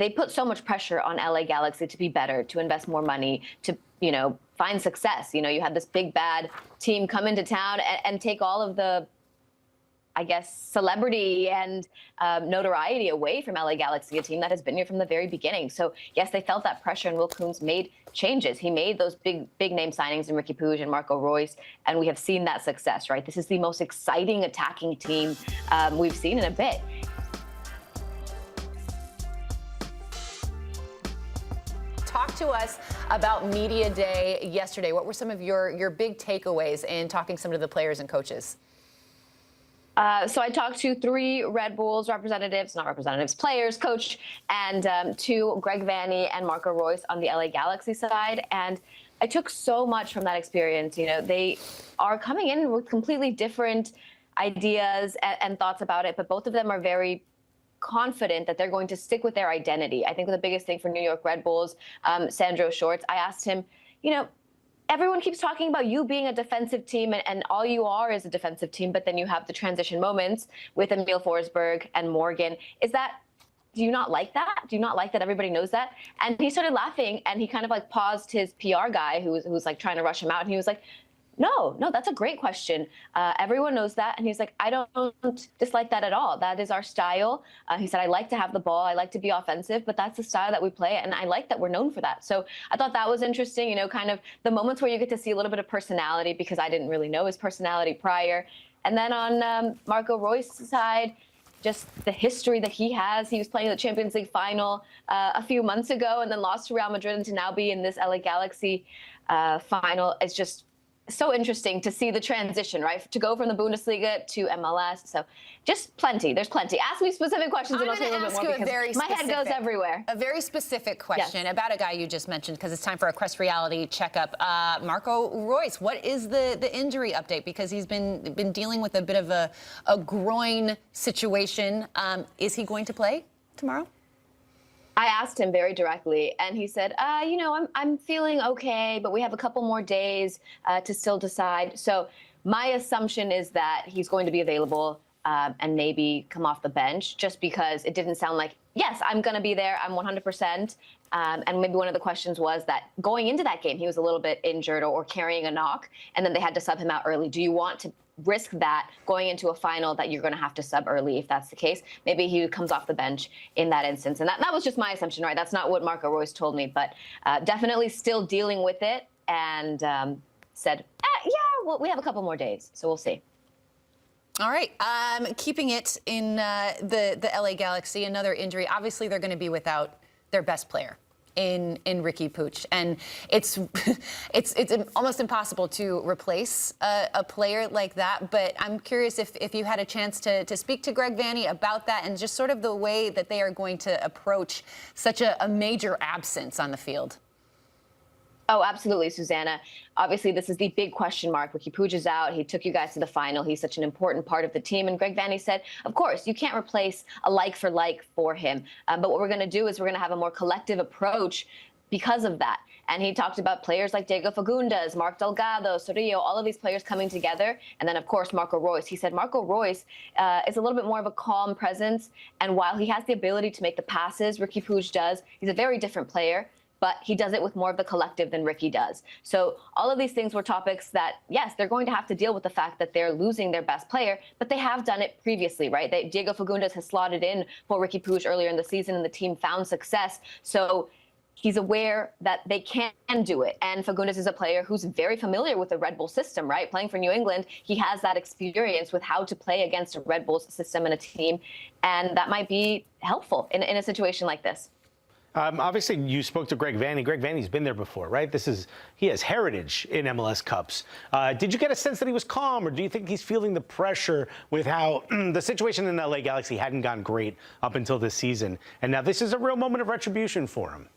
they put so much pressure on LA Galaxy to be better, to invest more money, to, find success. You had this big bad team come into town and take all of the, I guess, celebrity and notoriety away from LA Galaxy, a team that has been here from the very beginning. So, yes, they felt that pressure, and Will Kuntz made changes. He made those big name signings in Riqui Puig and Marco Reus, and we have seen that success, right? This is the most exciting attacking team we've seen in a bit. Talk to us about Media Day yesterday. What were some of your big takeaways in talking to some of the players and coaches? So I talked to 3 Red Bulls players, coach, and 2, Greg Vanney and Marco Reus on the LA Galaxy side. And I took so much from that experience. They are coming in with completely different ideas and thoughts about it, but both of them are very confident that they're going to stick with their identity. I think the biggest thing for New York Red Bulls, Sandro Shorts, I asked him, everyone keeps talking about you being a defensive team, and all you are is a defensive team, but then you have the transition moments with Emil Forsberg and Morgan. Do you not like that? Do you not like that everybody knows that? And he started laughing, and he kind of paused his PR guy who was trying to rush him out, and he was like, No, that's a great question. Everyone knows that. And he's like, I don't dislike that at all. That is our style. He said, I like to have the ball. I like to be offensive, but that's the style that we play. And I like that we're known for that. So I thought that was interesting, kind of the moments where you get to see a little bit of personality, because I didn't really know his personality prior. And then on Marco Reus' side, just the history that he has. He was playing the Champions League final a few months ago and then lost to Real Madrid, and to now be in this LA Galaxy final. It's just so interesting to see the transition, right? To go from the Bundesliga to MLS. So just plenty. There's plenty. Ask me specific questions and I'll say a little bit more, because my head goes everywhere. A very specific question about a guy you just mentioned, because it's time for a Crest Reality checkup. Marco Reus, what is the injury update? Because he's been dealing with a bit of a groin situation. Is he going to play tomorrow? I asked him very directly, and he said, I'm feeling okay, but we have a couple more days to still decide. So my assumption is that he's going to be available and maybe come off the bench, just because it didn't sound like, yes, I'm going to be there, I'm 100%. And maybe one of the questions was that going into that game, he was a little bit injured or carrying a knock, and then they had to sub him out early. Do you want to risk that going into a final that you're going to have to sub early? If that's the case, maybe he comes off the bench in that instance. And that was just my assumption, right? That's not what Marco Reus told me, but definitely still dealing with it, and said, well, we have a couple more days, so we'll see. All right. Keeping it in the LA Galaxy, another injury. Obviously, they're going to be without their best player in Riqui Puig, and it's almost impossible to replace a player like that. But I'm curious if you had a chance to speak to Greg Vanney about that, and just sort of the way that they are going to approach such a major absence on the field. Oh, absolutely, Susanna. Obviously, this is the big question mark. Riqui Puig is out. He took you guys to the final. He's such an important part of the team. And Greg Vanney said, of course, you can't replace a like for him. But what we're going to do is we're going to have a more collective approach because of that. And he talked about players like Diego Fagundes, Mark Delgado, Sorillo, all of these players coming together. And then, of course, Marco Reus. He said Marco Reus is a little bit more of a calm presence. And while he has the ability to make the passes, Riqui Puig does, he's a very different player, but he does it with more of the collective than Riqui does. So all of these things were topics that, yes, they're going to have to deal with the fact that they're losing their best player, but they have done it previously, right? Diego Fagundes has slotted in for Riqui Puig earlier in the season, and the team found success. So he's aware that they can do it. And Fagundes is a player who's very familiar with the Red Bull system, right? Playing for New England, he has that experience with how to play against a Red Bull system and a team, and that might be helpful in a situation like this. Obviously, you spoke to Greg Vanney. Greg Vanney's been there before, right? He has heritage in MLS Cups. Did you get a sense that he was calm, or do you think he's feeling the pressure with how the situation in the LA Galaxy hadn't gone great up until this season, and now this is a real moment of retribution for him?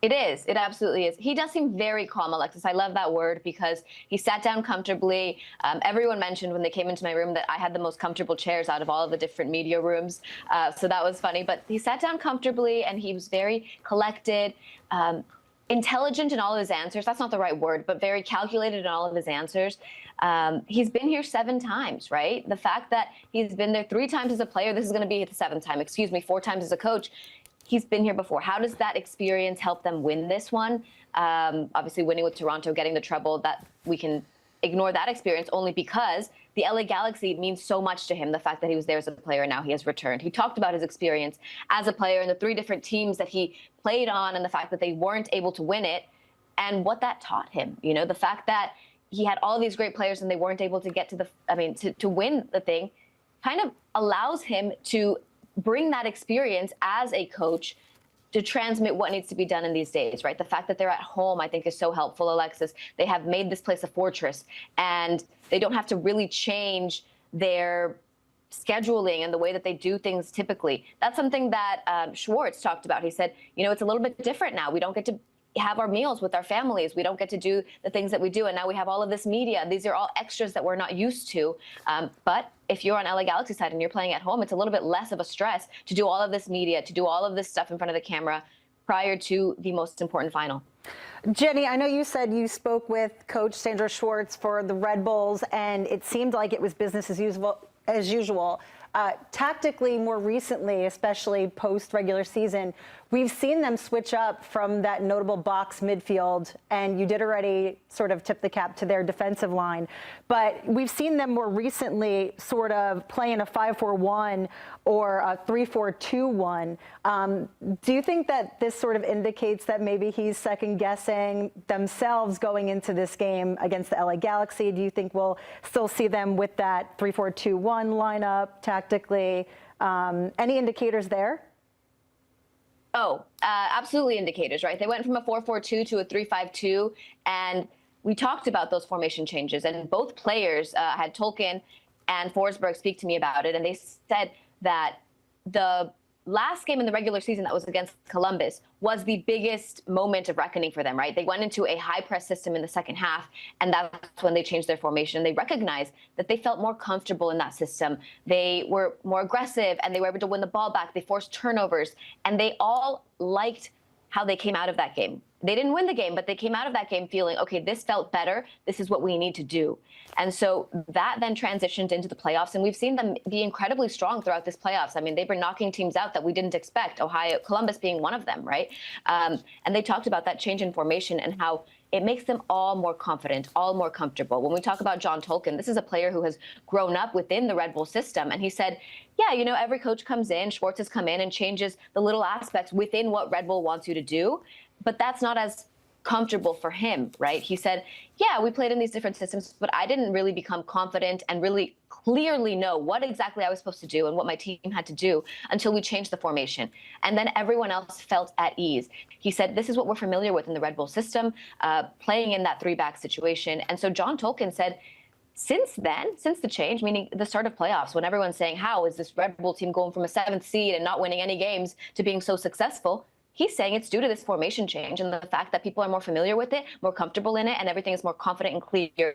It is. It absolutely is. He does seem very calm, Alexis. I love that word, because he sat down comfortably. Everyone mentioned when they came into my room that I had the most comfortable chairs out of all of the different media rooms. So that was funny. But he sat down comfortably, and he was very collected, intelligent in all of his answers. That's not the right word, but very calculated in all of his answers. He's been here 7 times, right? The fact that he's been there 3 times as a player, this is going to be the 7th time, 4 times as a coach. he's been here before. How does that experience help them win this one? Obviously, winning with Toronto, getting the treble, that we can ignore that experience only because the LA Galaxy means so much to him, the fact that he was there as a player and now he has returned. He talked about his experience as a player and the 3 different teams that he played on and the fact that they weren't able to win it and what that taught him. You know, the fact that he had all these great players and they weren't able to get to to win the thing kind of allows him to bring that experience as a coach to transmit what needs to be done in these days, right? The fact that they're at home, I think, is so helpful, Alexis. They have made this place a fortress, and they don't have to really change their scheduling and the way that they do things typically. That's something that Schwartz talked about. He said, you know, it's a little bit different now. We don't get to have our meals with our families. We don't get to do the things that we do. And now we have all of this media. These are all extras that we're not used to. But if you're on LA Galaxy side and you're playing at home, it's a little bit less of a stress to do all of this media, to do all of this stuff in front of the camera prior to the most important final. Jenny, I know you said you spoke with Coach Sandra Schwartz for the Red Bulls, and it seemed like it was business as usual. Tactically, more recently, especially post-regular season, we've seen them switch up from that notable box midfield, and you did already sort of tip the cap to their defensive line. But we've seen them more recently sort of play in a 5-4-1 or a 3-4-2-1. Do you think that this sort of indicates that maybe he's second-guessing themselves going into this game against the LA Galaxy? Do you think we'll still see them with that 3-4-2-1 lineup tactically? Any indicators there? Oh, absolutely indicators, right? They went from a 4-4-2 to a 3-5-2, and we talked about those formation changes, and both players had Tolkien and Forsberg speak to me about it, and they said that the last game in the regular season that was against Columbus was the biggest moment of reckoning for them, right? They went into a high press system in the second half, and that's when they changed their formation. They recognized that they felt more comfortable in that system. They were more aggressive, and they were able to win the ball back. They forced turnovers, and they all liked how they came out of that game. They didn't win the game, but they came out of that game feeling, okay, this felt better. This is what we need to do. And so that then transitioned into the playoffs, and we've seen them be incredibly strong throughout this playoffs. I mean, they've been knocking teams out that we didn't expect, Columbus being one of them, right? And they talked about that change in formation and how it makes them all more confident, all more comfortable. When we talk about John Tolkien, this is a player who has grown up within the Red Bull system, and he said, yeah, you know, every coach comes in, Schwartz has come in and changes the little aspects within what Red Bull wants you to do, but that's not as comfortable for him, right? He said, yeah, we played in these different systems, but I didn't really become confident and really clearly know what exactly I was supposed to do and what my team had to do until we changed the formation. And then everyone else felt at ease. He said, this is what we're familiar with in the Red Bull system, playing in that 3-back situation. And so John Tolkien said, since then, since the change, meaning the start of playoffs, when everyone's saying, how is this Red Bull team going from a 7th seed and not winning any games to being so successful? He's saying it's due to this formation change and the fact that people are more familiar with it, more comfortable in it, and everything is more confident and clear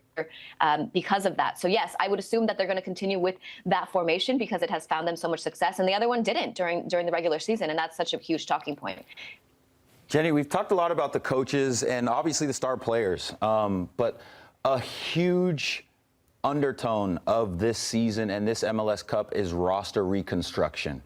because of that. So yes, I would assume that they're going to continue with that formation because it has found them so much success, and the other one didn't during the regular season, and that's such a huge talking point. Jenny, we've talked a lot about the coaches and obviously the star players, but a huge undertone of this season and this MLS Cup is roster reconstruction.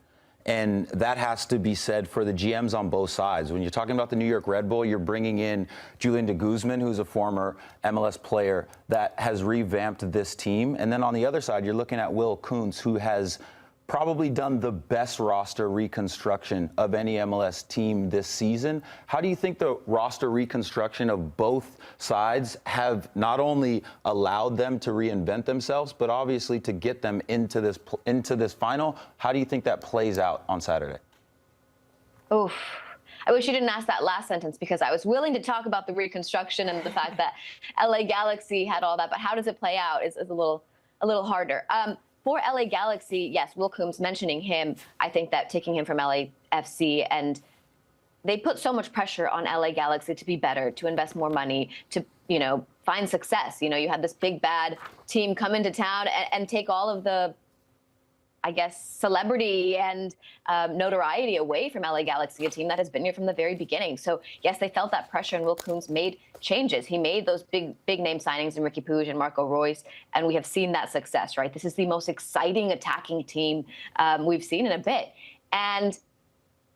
And that has to be said for the GMs on both sides. When you're talking about the New York Red Bull, you're bringing in Julian de Guzman, who's a former MLS player that has revamped this team. And then on the other side, you're looking at Will Kuntz, who has probably done the best roster reconstruction of any MLS team this season. How do you think the roster reconstruction of both sides have not only allowed them to reinvent themselves, but obviously to get them into this final? How do you think that plays out on Saturday? Oof. I wish you didn't ask that last sentence because I was willing to talk about the reconstruction and the fact that LA Galaxy had all that, but how does it play out is a little harder. For LA Galaxy, yes, Will Coombs, mentioning him, I think that taking him from LAFC, and they put so much pressure on LA Galaxy to be better, to invest more money, to, you know, find success. You know, you had this big, bad team come into town and take all of the, I guess, celebrity and notoriety away from LA Galaxy, a team that has been here from the very beginning. So, yes, they felt that pressure, and Will Coombs made changes. He made those big name signings in Riqui Puig and Marco Reus, and we have seen that success, right? This is the most exciting attacking team we've seen in a bit. And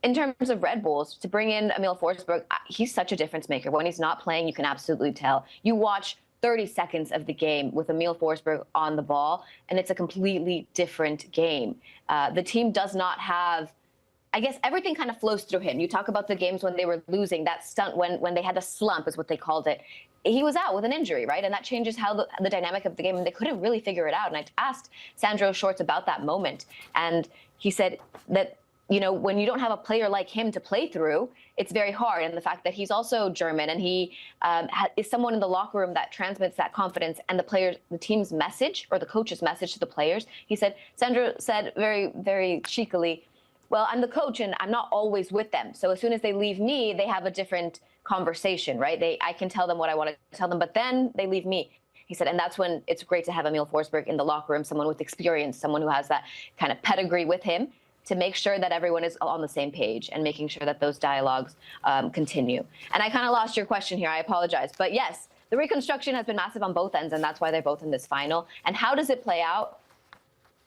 in terms of Red Bulls, to bring in Emil Forsberg, he's such a difference maker. When he's not playing, you can absolutely tell. You watch 30 seconds of the game with Emil Forsberg on the ball, and it's a completely different game. The team does not have, I guess everything kind of flows through him. You talk about the games when they were losing, that stunt when they had a slump is what they called it. He was out with an injury, right? And that changes how the dynamic of the game, and they couldn't really figure it out. And I asked Sandro Schwartz about that moment, and he said that, you know, when you don't have a player like him to play through, it's very hard. And the fact that he's also German and he is someone in the locker room that transmits that confidence and the team's message or the coach's message to the players. He said, Sandro said very, very cheekily, well, I'm the coach and I'm not always with them. So as soon as they leave me, they have a different conversation, right? I can tell them what I want to tell them, but then they leave me. He said, and that's when it's great to have Emil Forsberg in the locker room, someone with experience, someone who has that kind of pedigree with him, to make sure that everyone is on the same page and making sure that those dialogues continue. And I kind of lost your question here. I apologize. But yes, the reconstruction has been massive on both ends, and that's why they're both in this final. And how does it play out?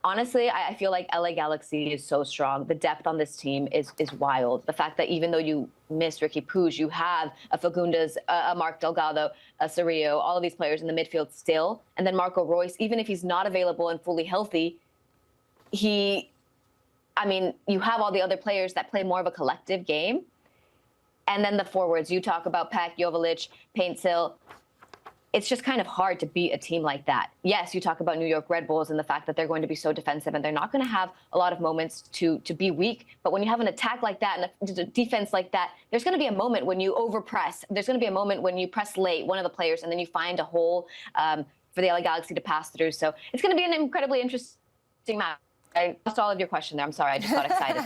Honestly, I feel like LA Galaxy is so strong. The depth on this team is wild. The fact that even though you miss Riqui Puig, you have a Fagundes, a Mark Delgado, a Cerrillo, all of these players in the midfield still. And then Marco Reus, even if he's not available and fully healthy, you have all the other players that play more of a collective game. And then the forwards, you talk about Peck, Joveljic, Paintsil. It's just kind of hard to beat a team like that. Yes, you talk about New York Red Bulls and the fact that they're going to be so defensive and they're not going to have a lot of moments to be weak. But when you have an attack like that and a defense like that, there's going to be a moment when you overpress. There's going to be a moment when you press late, one of the players, and then you find a hole for the LA Galaxy to pass through. So it's going to be an incredibly interesting match. I lost all of your question there. I'm sorry. I just got excited.